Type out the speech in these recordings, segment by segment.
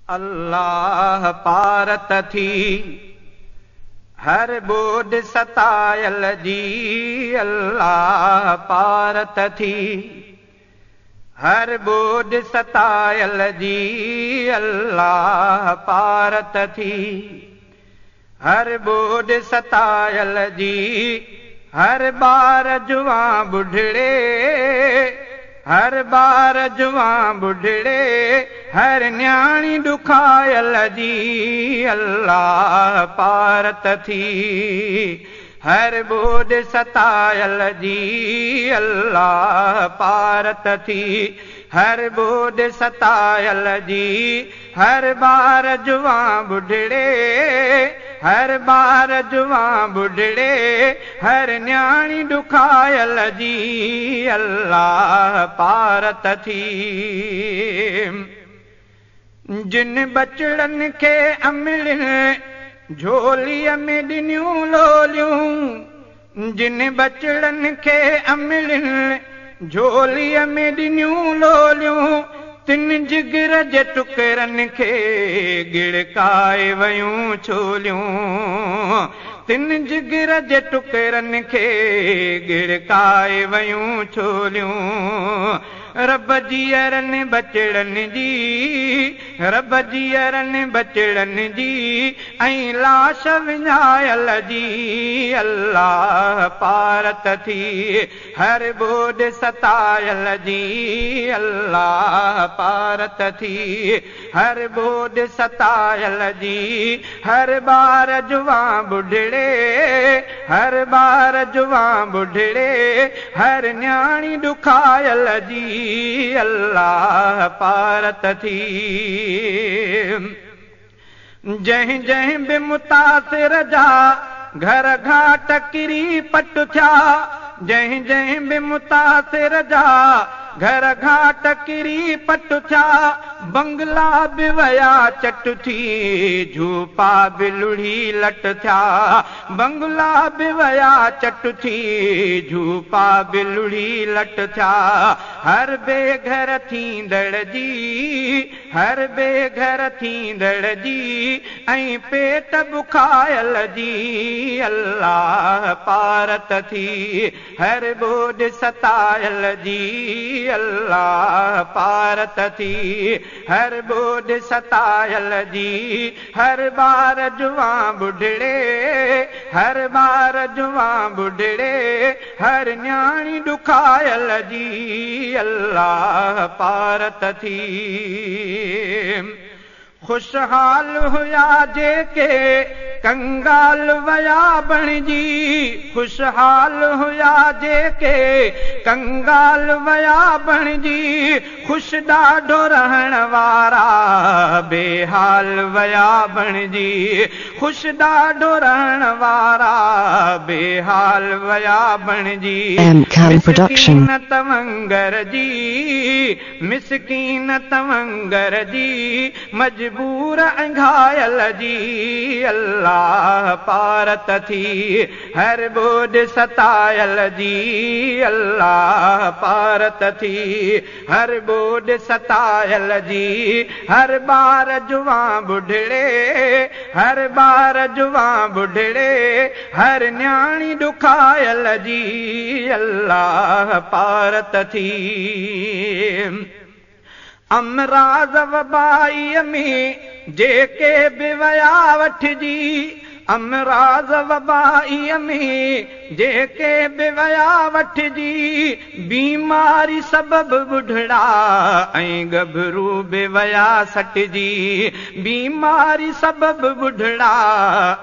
अल्लाह पारत थी हर बोड सतायल जी। अल्लाह पारत थी हर बोड सतायल जी। अल्लाह पारत थी हर बोड सतायल जी। हर बार जुवां बुढ़ड़े हर बार जुवां बुढ़ड़े हर न्याणी दुखायल जी। अल्लाह पारत थी हर बोड सतायल जी। अल्लाह पारत थी हर बोड सतायल जी। हर बार जुवां बुढ़ड़े हर बार जुवां बुढ़ड़े हर न्याणी दुखायल जी। अल्लाह पारत थी जिन बचड़न खे अमलिन झोलीअ में ॾिनियूं लोलियूं। जिन बचड़न खे अमलिन झोलीअ में ॾिनियूं लोलियूं। तिन जिगर जे टुकरनि खे गिड़काए वयूं छोलियूं। तिन जिगर जे टुकरनि खे गिड़काए वयूं छोलियूं। रब जी अरनि बचड़नि जी रब जी अरनि बचड़नि जी ऐं लाश विञायल जी। अल्लाह पारत थी हर बोड सतायल जी। अल्लाह पारत थी हर बोड सतायल जी। हर बार जुवां बुढ़ड़े हर बार जुवां बुढ़ड़े हर न्याणी दुखायल जी। अल्लाह पारत थी जंहिं जंहिं बि मुतासिर जा घर घाट किरी पट थिया। जंहिं जंहिं बि मुतासिर जा घर घाट किरी पट थिया। बंगला बि वया चट थी झूपा बि लुढ़ी लट थिया। बंगला बि वया चट थी झूपा बि लुढ़ी लट थिया। हर बेघर थींदड़ जी हर बेघर थींदड़ जी ऐं पेट बुखायल जी। अल्लाह पारत थी हर बोड सतायल जी। अल्लाह पारत थी हर बोड सतायल जी। हर बार जुवां बुढ़ड़े हर बार जुवां बुढ़ड़े हर न्याणी दुखायल जी। अल्लाह पारत थी खुशहाल हुया जेके कंगाल वया बणिजी। खुशहाल हुया जेके कंगाल वया बणिजी। खुश ॾाढो रहण वारा बेहाल वया बणिजी। खुश ॾाढो रहण वारा बेहाल वया बणिजी। Production तवंगर जी मिसकीन तवंगर जी मजबूर घायल जी। अल्लाह पारत थी हर बोड सतायल जी। अल्लाह पारत थी हर बोड सतायल जी। हर बार जुवां बुढ़ड़े हर बार जुवां बुढ़ड़े हर न्याणी दुखायल जी। अल्लाह पारत थी अमराज़ वबाईअ में जेके बि वया वठिजी। अमराज़ वबाईअ में जेके बि वया वठिजी। बीमारी सबबु बुढ़ड़ा ऐं गभरू बि वया सटिजी। बीमारी सबबु बुढ़ड़ा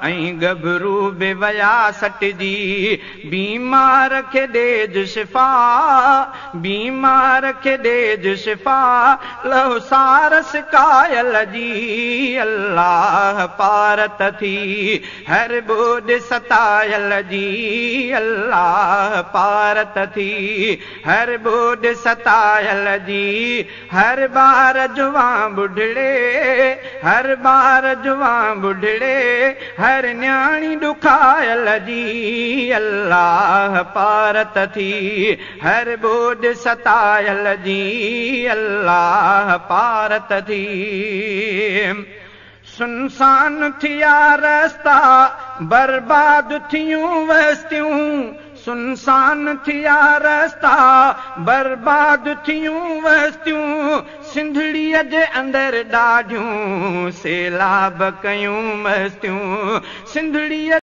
ऐं गभरू बि वया सटिजी। बीमार खे ॾेज शिफ़ा बीमार खे ॾेज शिफ़ा लहू सार सिकायल जी। अल्लाह पारत थी हर बोड सतायल जी। अल्लाह पारत थी हर ॿोॾ सतायल जी हर ॿार जुवां बुढड़े हर ॿार जुवां बुढड़े हर न्याणी ॾुखायल जी अल्लाह पारत थी हर ॿोॾ सतायल जी अल्लाह पारत थी सुनसान थिया रस्ता बर्बाद थियूं वस्तियूं सुनसान थिया रस्ता बर्बाद थियूं वस्तियूं सिंधड़ीअ जे अंदरि ॾाढियूं सैलाब कयूं मस्तियूं सिंधड़ीअ